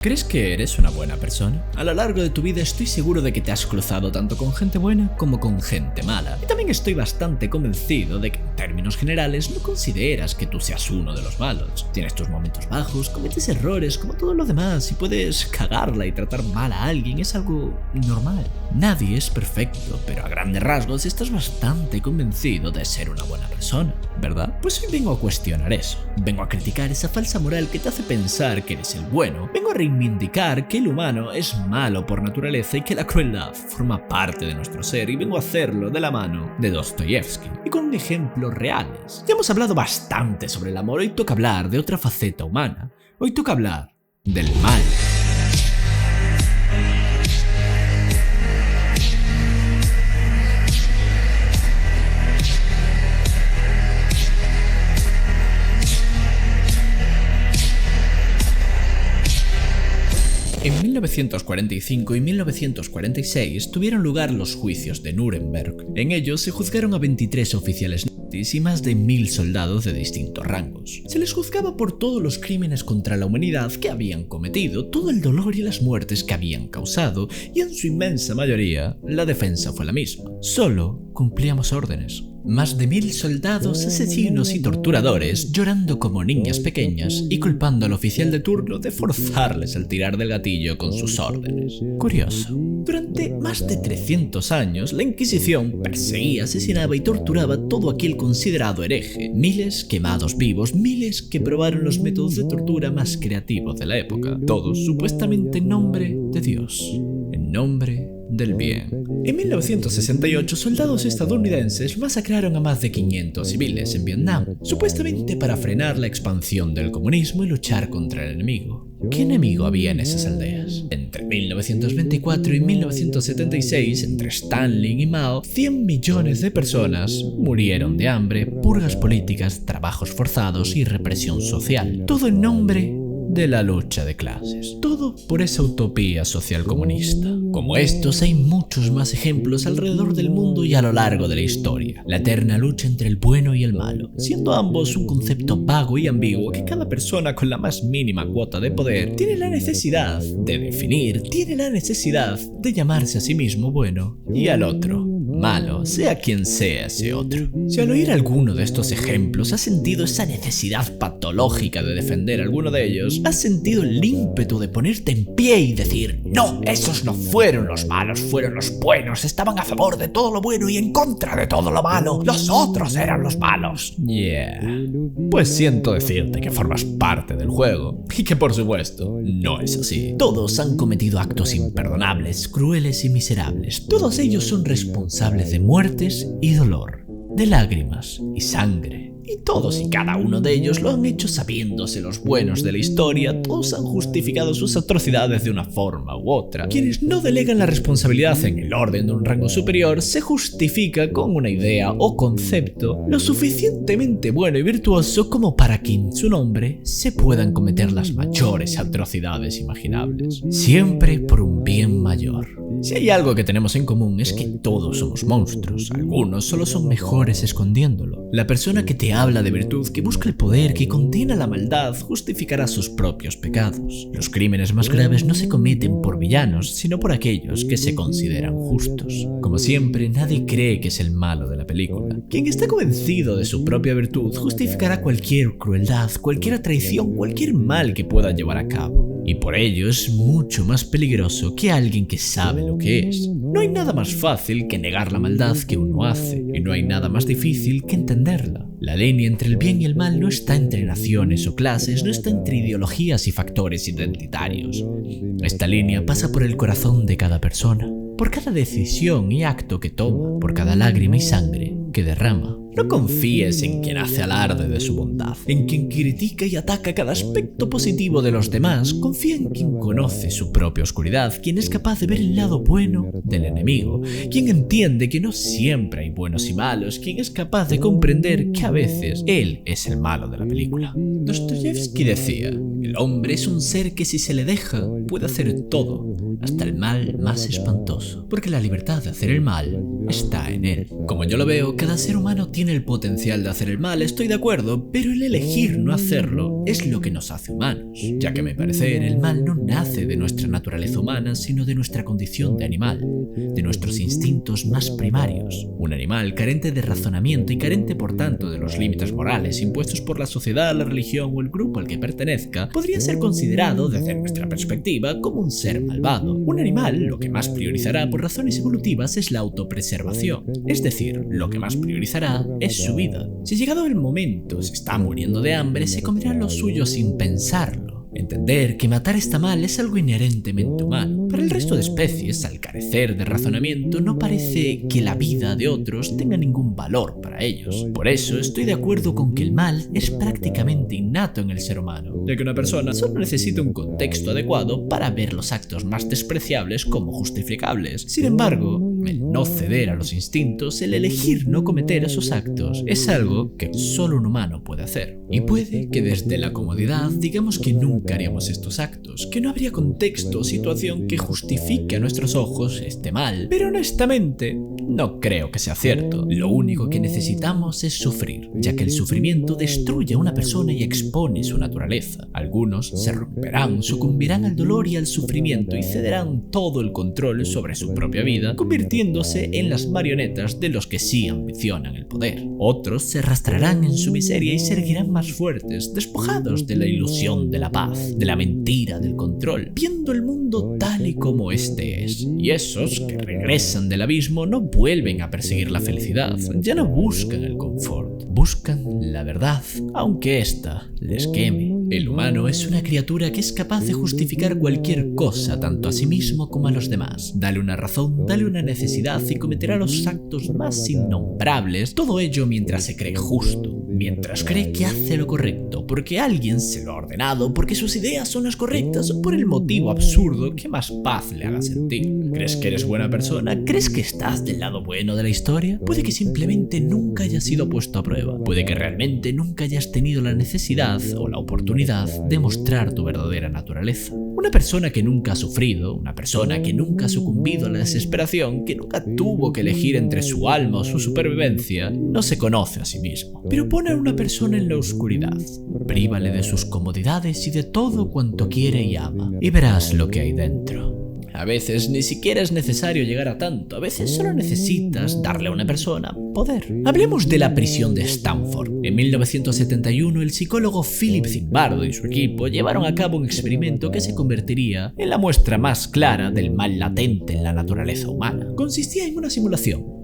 ¿Crees que eres una buena persona? A lo largo de tu vida estoy seguro de que te has cruzado tanto con gente buena como con gente mala. Y también estoy bastante convencido de que en términos generales no consideras que tú seas uno de los malos. Tienes tus momentos bajos, cometes errores como todo lo demás y puedes cagarla y tratar mal a alguien, es algo normal. Nadie es perfecto, pero a grandes rasgos estás bastante convencido de ser una buena persona, ¿verdad? Pues hoy vengo a cuestionar eso. Vengo a criticar esa falsa moral que te hace pensar que eres el bueno. Vengo a reivindicar que el humano es malo por naturaleza y que la crueldad forma parte de nuestro ser, y vengo a hacerlo de la mano de Dostoyevsky y con ejemplos reales. Ya hemos hablado bastante sobre el amor, hoy toca hablar de otra faceta humana. Hoy toca hablar del mal. En 1945 y 1946 tuvieron lugar los juicios de Nuremberg. En ellos se juzgaron a 23 oficiales nazis y más de 1000 soldados de distintos rangos. Se les juzgaba por todos los crímenes contra la humanidad que habían cometido, todo el dolor y las muertes que habían causado, y en su inmensa mayoría la defensa fue la misma. Solo cumplíamos órdenes. Más de 1000 soldados, asesinos y torturadores llorando como niñas pequeñas y culpando al oficial de turno de forzarles al tirar del gatillo con sus órdenes. Curioso. Durante más de 300 años, la Inquisición perseguía, asesinaba y torturaba todo aquel considerado hereje. Miles quemados vivos, miles que probaron los métodos de tortura más creativos de la época. Todos supuestamente en nombre de Dios, en nombre del bien. En 1968, soldados estadounidenses masacraron a más de 500 civiles en Vietnam, supuestamente para frenar la expansión del comunismo y luchar contra el enemigo. ¿Qué enemigo había en esas aldeas? Entre 1924 y 1976, entre Stalin y Mao, 100 millones de personas murieron de hambre, purgas políticas, trabajos forzados y represión social. Todo en nombre de la lucha de clases. Todo por esa utopía social comunista. Como estos hay muchos más ejemplos alrededor del mundo y a lo largo de la historia. La eterna lucha entre el bueno y el malo, siendo ambos un concepto vago y ambiguo que cada persona con la más mínima cuota de poder tiene la necesidad de definir, tiene la necesidad de llamarse a sí mismo bueno y al otro malo, sea quien sea ese otro. Si al oír alguno de estos ejemplos has sentido esa necesidad patológica de defender alguno de ellos, has sentido el ímpetu de ponerte en pie y decir: no, esos no fueron los malos, fueron los buenos, estaban a favor de todo lo bueno y en contra de todo lo malo, los otros eran los malos. Pues siento decirte que formas parte del juego y que por supuesto no es así. Todos han cometido actos imperdonables, crueles y miserables. Todos ellos son responsables de muertes y dolor, de lágrimas y sangre. Y todos y cada uno de ellos lo han hecho sabiéndose los buenos de la historia. Todos han justificado sus atrocidades de una forma u otra. Quienes no delegan la responsabilidad en el orden de un rango superior se justifica con una idea o concepto lo suficientemente bueno y virtuoso como para que en su nombre se puedan cometer las mayores atrocidades imaginables. Siempre por un bien mayor. Si hay algo que tenemos en común es que todos somos monstruos. Algunos solo son mejores escondiéndolo. La persona que te habla de virtud, que busca el poder, que condena la maldad, justificará sus propios pecados. Los crímenes más graves no se cometen por villanos, sino por aquellos que se consideran justos. Como siempre, nadie cree que es el malo de la película. Quien está convencido de su propia virtud justificará cualquier crueldad, cualquier traición, cualquier mal que pueda llevar a cabo. Y por ello es mucho más peligroso que alguien que sabe lo que es. No hay nada más fácil que negar la maldad que uno hace, y no hay nada más difícil que entenderla. La línea entre el bien y el mal no está entre naciones o clases, no está entre ideologías y factores identitarios. Esta línea pasa por el corazón de cada persona, por cada decisión y acto que toma, por cada lágrima y sangre que derrama. No confíes en quien hace alarde de su bondad, en quien critica y ataca cada aspecto positivo de los demás. Confía en quien conoce su propia oscuridad, quien es capaz de ver el lado bueno del enemigo, quien entiende que no siempre hay buenos y malos, quien es capaz de comprender que a veces él es el malo de la película. Dostoyevsky decía: el hombre es un ser que si se le deja puede hacer todo, hasta el mal más espantoso, porque la libertad de hacer el mal está en él. Como yo lo veo, cada ser humano tiene tiene el potencial de hacer el mal, estoy de acuerdo, pero el elegir no hacerlo es lo que nos hace humanos, ya que a mi parecer el mal no nace de nuestra naturaleza humana, sino de nuestra condición de animal, de nuestros instintos más primarios. Un animal carente de razonamiento y carente por tanto de los límites morales impuestos por la sociedad, la religión o el grupo al que pertenezca, podría ser considerado, desde nuestra perspectiva, como un ser malvado. Un animal lo que más priorizará por razones evolutivas es la autopreservación, es decir, lo que más priorizará es su vida. Si llegado el momento se está muriendo de hambre, se comerá lo suyo sin pensarlo. Entender que matar está mal es algo inherentemente humano. Para el resto de especies, al carecer de razonamiento, no parece que la vida de otros tenga ningún valor para ellos. Por eso estoy de acuerdo con que el mal es prácticamente innato en el ser humano, ya que una persona solo necesita un contexto adecuado para ver los actos más despreciables como justificables. Sin embargo, el no ceder a los instintos, el elegir no cometer esos actos, es algo que solo un humano puede hacer. Y puede que desde la comodidad digamos que nunca haríamos estos actos, que no habría contexto o situación que justifique a nuestros ojos este mal. Pero honestamente, no creo que sea cierto. Lo único que necesitamos es sufrir, ya que el sufrimiento destruye a una persona y expone su naturaleza. Algunos se romperán, sucumbirán al dolor y al sufrimiento y cederán todo el control sobre su propia vida, convirtiéndose en las marionetas de los que sí ambicionan el poder. Otros se arrastrarán en su miseria y se erguirán más fuertes, despojados de la ilusión de la paz, de la mentira del control, viendo el mundo tal y como este es. Y esos que regresan del abismo no vuelven a perseguir la felicidad, ya no buscan el confort, buscan la verdad, aunque ésta les queme. El humano es una criatura que es capaz de justificar cualquier cosa tanto a sí mismo como a los demás. Dale una razón, dale una necesidad y cometerá los actos más innombrables, todo ello mientras se cree justo, mientras cree que hace lo correcto, porque alguien se lo ha ordenado, porque sus ideas son las correctas o por el motivo absurdo que más paz le haga sentir. ¿Crees que eres buena persona? ¿Crees que estás del lado bueno de la historia? Puede que simplemente nunca hayas sido puesto a prueba, puede que realmente nunca hayas tenido la necesidad o la oportunidad de mostrar tu verdadera naturaleza. Una persona que nunca ha sufrido, una persona que nunca ha sucumbido a la desesperación, que nunca tuvo que elegir entre su alma o su supervivencia, no se conoce a sí mismo. Pero pone a una persona en la oscuridad, prívale de sus comodidades y de todo cuanto quiere y ama, y verás lo que hay dentro. A veces ni siquiera es necesario llegar a tanto, a veces solo necesitas darle a una persona poder. Hablemos de la prisión de Stanford. En 1971, el psicólogo Philip Zimbardo y su equipo llevaron a cabo un experimento que se convertiría en la muestra más clara del mal latente en la naturaleza humana. Consistía en una simulación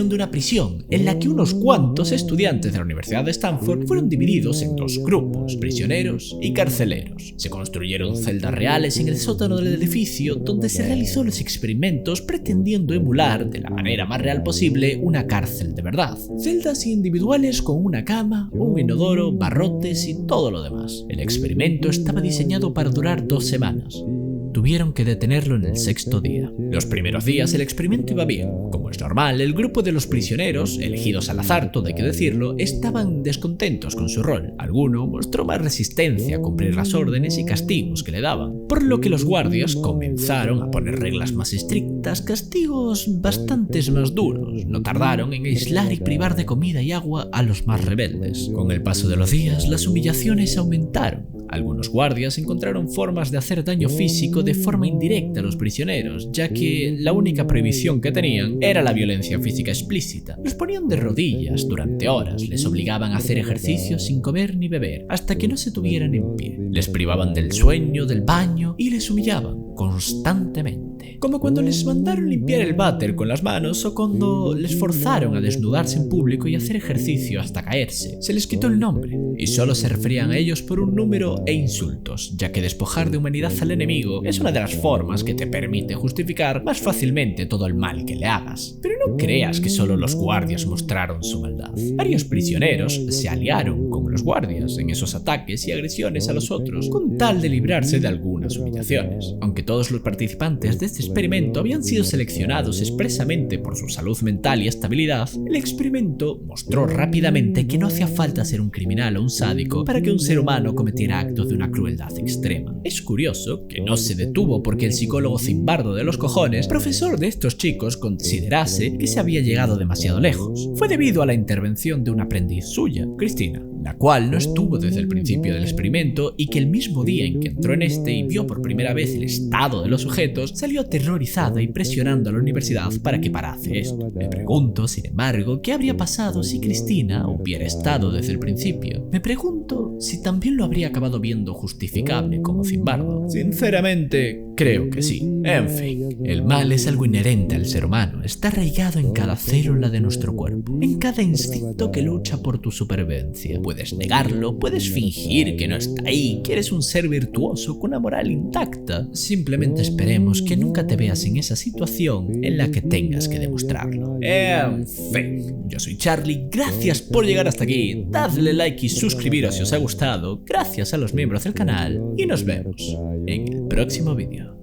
de una prisión en la que unos cuantos estudiantes de la Universidad de Stanford fueron divididos en dos grupos, prisioneros y carceleros. Se construyeron celdas reales en el sótano del edificio donde se realizó los experimentos pretendiendo emular de la manera más real posible una cárcel de verdad. Celdas individuales con una cama, un inodoro, barrotes y todo lo demás. El experimento estaba diseñado para durar 2 semanas. Tuvieron que detenerlo en el 6º día. Los primeros días el experimento iba bien. Como es normal, el grupo de los prisioneros, elegidos al azar, todo hay que decirlo, estaban descontentos con su rol. Alguno mostró más resistencia a cumplir las órdenes y castigos que le daban, por lo que los guardias comenzaron a poner reglas más estrictas, castigos bastante más duros. No tardaron en aislar y privar de comida y agua a los más rebeldes. Con el paso de los días, las humillaciones aumentaron. Algunos guardias encontraron formas de hacer daño físico de forma indirecta a los prisioneros, ya que la única prohibición que tenían era la violencia física explícita. Los ponían de rodillas durante horas, les obligaban a hacer ejercicio sin comer ni beber, hasta que no se tuvieran en pie. Les privaban del sueño, del baño y les humillaban constantemente. Como cuando les mandaron limpiar el váter con las manos o cuando les forzaron a desnudarse en público y hacer ejercicio hasta caerse. Se les quitó el nombre y solo se referían a ellos por un número e insultos, ya que despojar de humanidad al enemigo es una de las formas que te permite justificar más fácilmente todo el mal que le hagas. Pero no creas que solo los guardias mostraron su maldad. Varios prisioneros se aliaron con los guardias en esos ataques y agresiones a los otros con tal de librarse de algunas humillaciones. Aunque todos los participantes de este experimento habían sido seleccionados expresamente por su salud mental y estabilidad, el experimento mostró rápidamente que no hacía falta ser un criminal o un sádico para que un ser humano cometiera acto de una crueldad extrema. Es curioso que no se detuvo porque el psicólogo Zimbardo de los cojones, profesor de estos chicos, considerase que se había llegado demasiado lejos. Fue debido a la intervención de una aprendiz suya, Cristina, la cual no estuvo desde el principio del experimento y que el mismo día en que entró en este y vio por primera vez el estado de los sujetos, salió aterrorizada y presionando a la universidad para que parase esto. Me pregunto, sin embargo, qué habría pasado si Cristina hubiera estado desde el principio. Me pregunto si también lo habría acabado viendo justificable como Zimbardo. Sinceramente, creo que sí. En fin, el mal es algo inherente al ser humano, está arraigado en cada célula de nuestro cuerpo, en cada instinto que lucha por tu supervivencia. Puedes negarlo, puedes fingir que no está ahí, que eres un ser virtuoso con una moral intacta. Simplemente esperemos que nunca te veas en esa situación en la que tengas que demostrarlo. En fin, yo soy Charlie, gracias por llegar hasta aquí, dadle like y suscribiros si os ha gustado, gracias a los miembros del canal y nos vemos en el próximo vídeo.